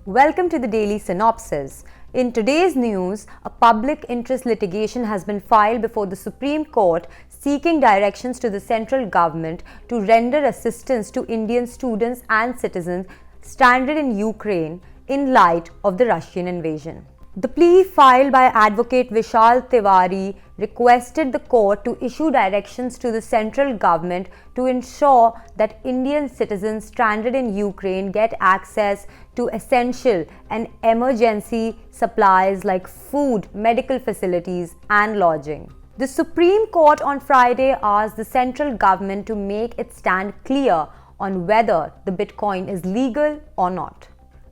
Welcome to the Daily Synopsis. In today's news, a public interest litigation has been filed before the Supreme Court seeking directions to the central government to render assistance to Indian students and citizens stranded in Ukraine in light of the Russian invasion. The plea filed by Advocate Vishal Tiwari requested the court to issue directions to the central government to ensure that Indian citizens stranded in Ukraine get access to essential and emergency supplies like food, medical facilities, and lodging. The Supreme Court on Friday asked the central government to make its stand clear on whether the Bitcoin is legal or not.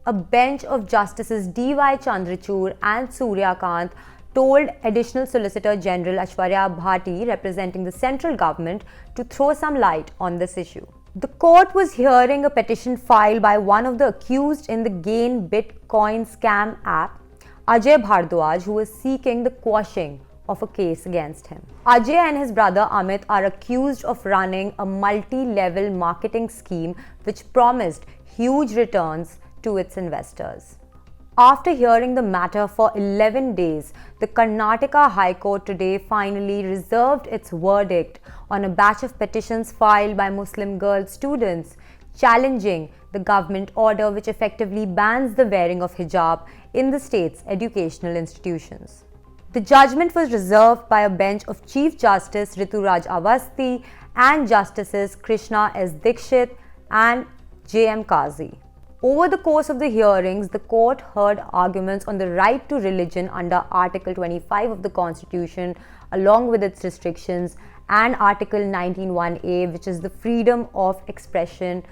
A bench of Justices D.Y. Chandrachud and Surya Kant told Additional Solicitor General Aishwarya Bhati, representing the central government, to throw some light on this issue. The court was hearing a petition filed by one of the accused in the Gain Bitcoin scam app, Ajay Bhardwaj, who was seeking the quashing of a case against him. Ajay and his brother Amit are accused of running a multi-level marketing scheme which promised huge returns to its investors. After hearing the matter for 11 days, the Karnataka High Court today finally reserved its verdict on a batch of petitions filed by Muslim girl students challenging the government order which effectively bans the wearing of hijab in the state's educational institutions. The judgment was reserved by a bench of Chief Justice Rituraj Awasthi and Justices Krishna S. Dikshit and J.M. Kazi. Over the course of the hearings, the court heard arguments on the right to religion under Article 25 of the Constitution, along with its restrictions, and Article 19(1)(a), which is the freedom of expression.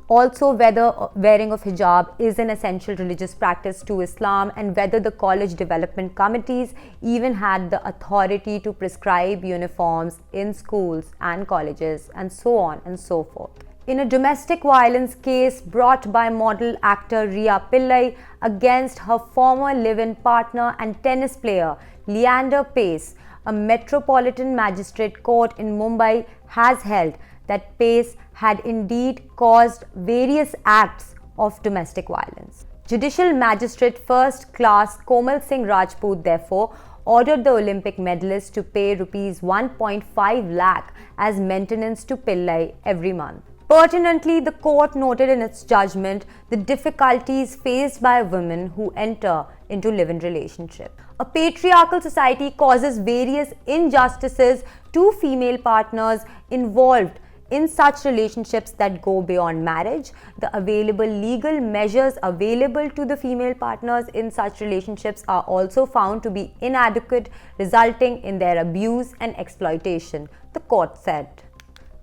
Also, whether wearing of hijab is an essential religious practice to Islam, and whether the college development committees even had the authority to prescribe uniforms in schools and colleges, and so on and so forth. In a domestic violence case brought by model actor Rhea Pillai against her former live-in partner and tennis player Leander Paes, a metropolitan magistrate court in Mumbai has held that Paes had indeed caused various acts of domestic violence. Judicial Magistrate First Class Komal Singh Rajput therefore ordered the Olympic medalist to pay rupees 1.5 lakh as maintenance to Pillai every month. Pertinently, the court noted in its judgment the difficulties faced by women who enter into live-in relationship. A patriarchal society causes various injustices to female partners involved in such relationships that go beyond marriage. The available legal measures available to the female partners in such relationships are also found to be inadequate, resulting in their abuse and exploitation, the court said.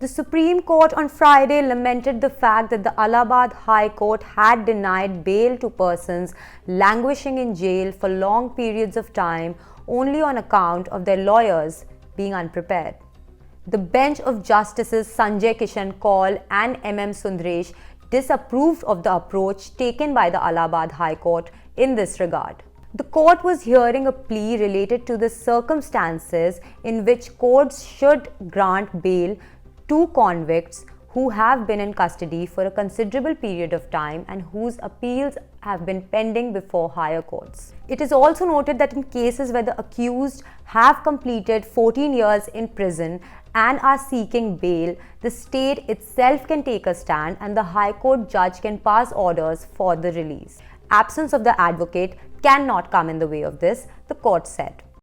The Supreme Court on Friday lamented the fact that the Allahabad High Court had denied bail to persons languishing in jail for long periods of time only on account of their lawyers being unprepared. The bench of Justices Sanjay Kishan Kaul and M.M. Sundaresh disapproved of the approach taken by the Allahabad High Court in this regard. The court was hearing a plea related to the circumstances in which courts should grant bail to convicts who have been in custody for a considerable period of time and whose appeals have been pending before higher courts. It is also noted that in cases where the accused have completed 14 years in prison and are seeking bail, the state itself can take a stand and the High Court judge can pass orders for the release. Absence of the advocate cannot come in the way of this, the court said.